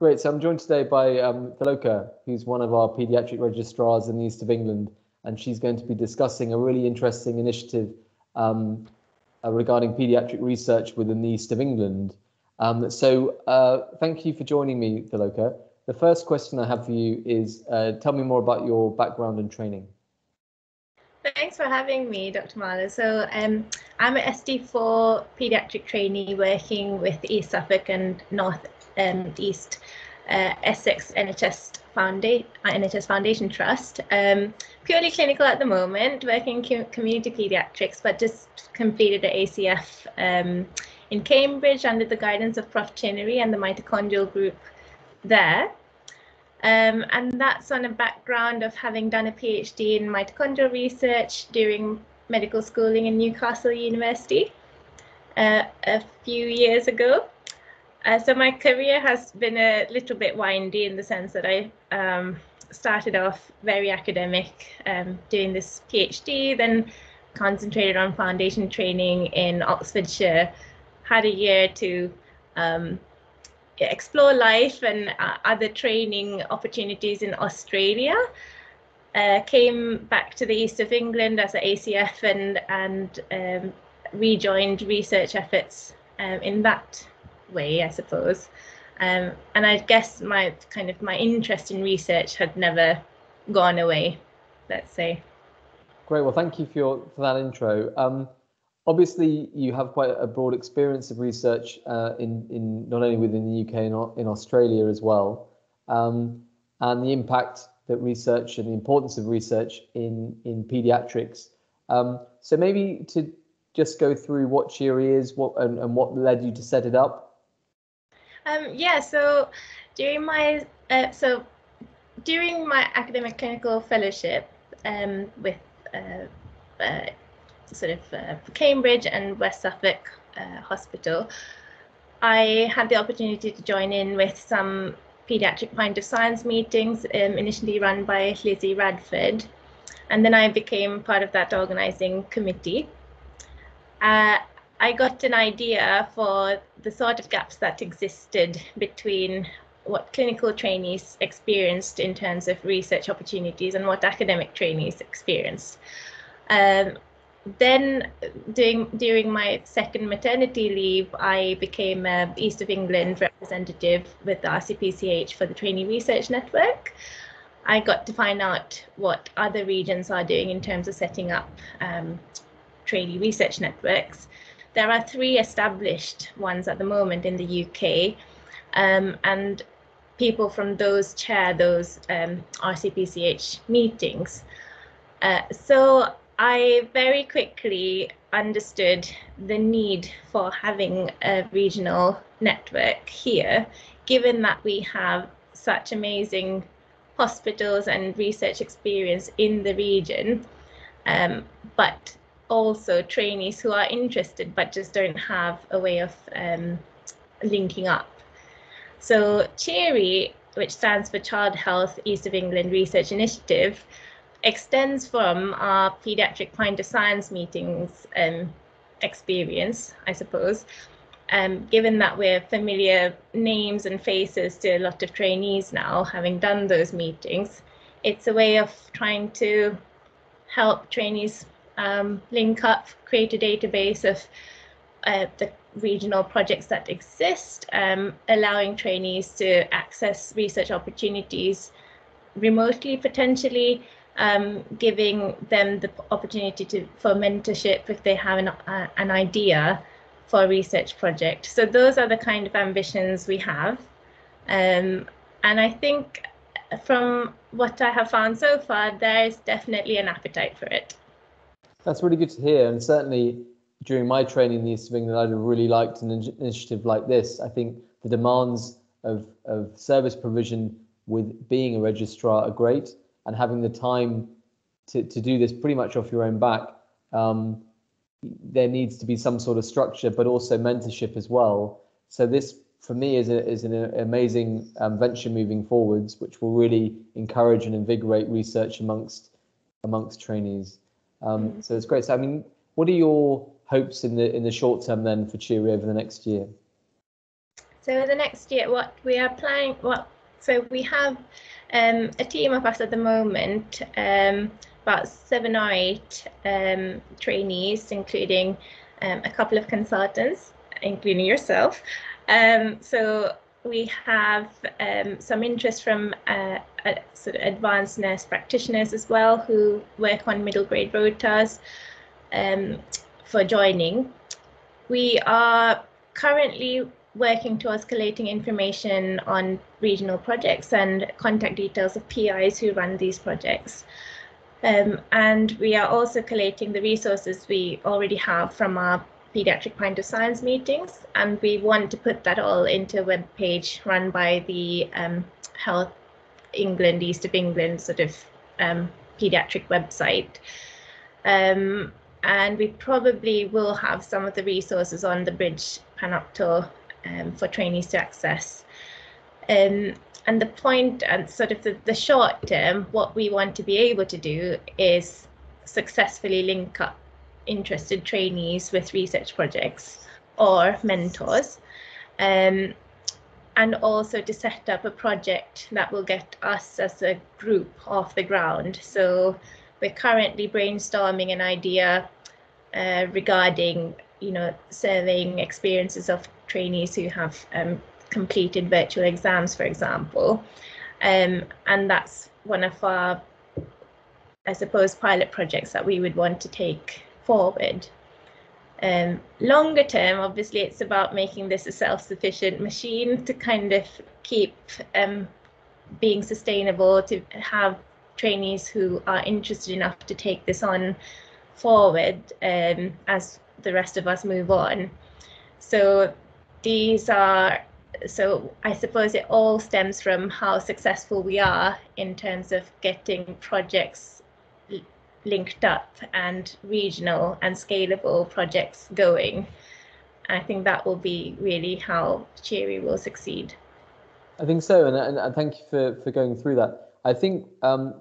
Great. So I'm joined today by Thiloka, who's one of our paediatric registrars in the East of England, and she's going to be discussing a really interesting initiative regarding paediatric research within the East of England. Thank you for joining me, Thiloka. The first question I have for you is, tell me more about your background and training. Thanks for having me, Dr. Marla. So I'm an SD4 paediatric trainee working with East Suffolk and North East Essex NHS Foundation Trust. Purely clinical at the moment, working in community paediatrics, but just completed the ACF in Cambridge under the guidance of Prof. CHEERI and the mitochondrial group there. And that's on a background of having done a PhD in mitochondrial research during medical schooling in Newcastle University a few years ago. So my career has been a little bit windy in the sense that I started off very academic, doing this PhD, then concentrated on foundation training in Oxfordshire, had a year to explore life and other training opportunities in Australia, came back to the East of England as an ACF and rejoined research efforts in that way, I suppose. And I guess my interest in research had never gone away, let's say. Great. Well, thank you for that intro. Obviously, you have quite a broad experience of research in not only within the UK and in Australia as well, and the impact that research and the importance of research in paediatrics. So maybe to just go through what CHEERI is, and what led you to set it up. Yeah. So during my academic clinical fellowship with Cambridge and West Suffolk Hospital, I had the opportunity to join in with some paediatric point of science meetings, initially run by Lizzie Radford, and then I became part of that organizing committee. I got an idea for the sort of gaps that existed between what clinical trainees experienced in terms of research opportunities and what academic trainees experienced. Then during my second maternity leave, I became an East of England representative with the RCPCH for the Trainee Research Network. I got to find out what other regions are doing in terms of setting up trainee research networks. There are 3 established ones at the moment in the UK, and people from those chair those RCPCH meetings. So I very quickly understood the need for having a regional network here, given that we have such amazing hospitals and research experience in the region, but also trainees who are interested but just don't have a way of linking up. So CHEERI, which stands for Child Health East of England Research Initiative, extends from our paediatric point of science meetings experience, I suppose, given that we're familiar names and faces to a lot of trainees now, having done those meetings. It's a way of trying to help trainees link up, create a database of the regional projects that exist, allowing trainees to access research opportunities remotely, potentially, giving them the opportunity for mentorship if they have an idea for a research project. So those are the kind of ambitions we have. And I think from what I have found so far, there is definitely an appetite for it. That's really good to hear. And certainly during my training in the East of England, I'd have really liked an initiative like this. I think the demands of service provision with being a registrar are great, and having the time to do this pretty much off your own back. There needs to be some sort of structure, but also mentorship as well. So this, for me, is an amazing venture moving forwards, which will really encourage and invigorate research amongst trainees. So it's great. So, I mean, what are your hopes in the short term then for CHEERI over the next year? So the next year, what we are planning, so we have a team of us at the moment, about 7 or 8 trainees, including a couple of consultants, including yourself. So we have some interest from sort of advanced nurse practitioners as well, who work on middle grade rotas for joining. We are currently working towards collating information on regional projects and contact details of PIs who run these projects. And we are also collating the resources we already have from our Paediatric Pint of Science meetings, and we want to put that all into a web page run by the Health England, East of England sort of paediatric website. And we probably will have some of the resources on the Bridge Panopto for trainees to access. And the point and sort of the short term, what we want to be able to do is successfully link up interested trainees with research projects or mentors, and also to set up a project that will get us as a group off the ground. So we're currently brainstorming an idea regarding, surveying experiences of trainees who have completed virtual exams, for example. And that's one of our, I suppose, pilot projects that we would want to take forward. Longer term, obviously, it's about making this a self-sufficient machine to kind of keep being sustainable, to have trainees who are interested enough to take this on forward as the rest of us move on. So I suppose it all stems from how successful we are in terms of getting projects linked up and regional and scalable projects going. I think that will be really how CHEERI will succeed. I think so, and thank you for going through that. I think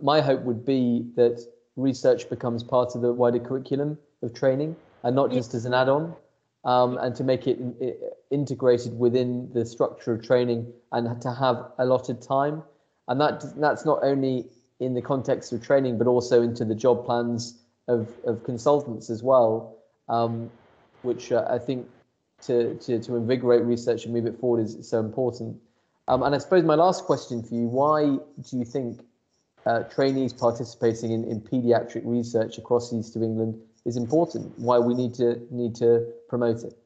my hope would be that research becomes part of the wider curriculum of training and not just as an add-on, and to make it integrated within the structure of training and to have allotted time. And that's not only in the context of training, but also into the job plans of consultants as well, which I think to invigorate research and move it forward is so important. And I suppose my last question for you, why do you think trainees participating in paediatric research across the East of England is important? Why we need to promote it?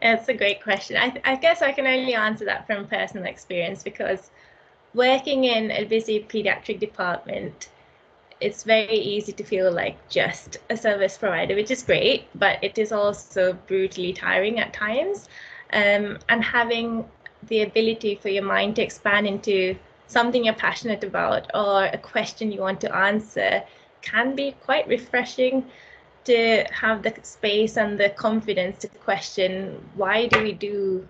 That's a great question. I guess I can only answer that from personal experience, because working in a busy paediatric department, it's very easy to feel like just a service provider, which is great, but it is also brutally tiring at times. And having the ability for your mind to expand into something you're passionate about or a question you want to answer can be quite refreshing, to have the space and the confidence to question, why do we do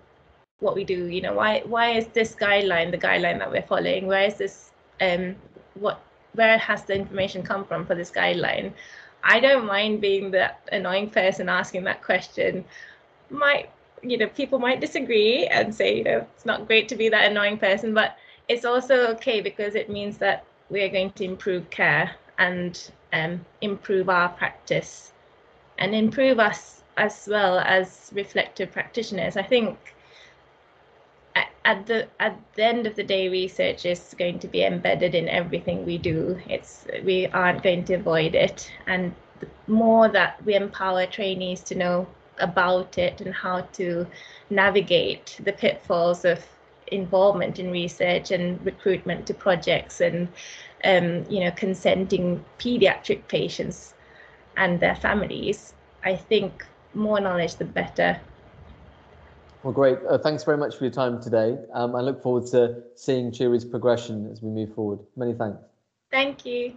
what we do? Why is this guideline the guideline that we're following? Where is this where has the information come from for this guideline? I don't mind being the annoying person asking that question. People might disagree and say, it's not great to be that annoying person, but it's also okay, because it means that we're going to improve care and improve our practice and improve us as well as reflective practitioners. I think at the end of the day, research is going to be embedded in everything we do. We aren't going to avoid it, and the more that we empower trainees to know about it and how to navigate the pitfalls of involvement in research and recruitment to projects and consenting pediatric patients and their families, I think more knowledge the better. Well, great. Thanks very much for your time today. I look forward to seeing CHEERI's progression as we move forward. Many thanks. Thank you.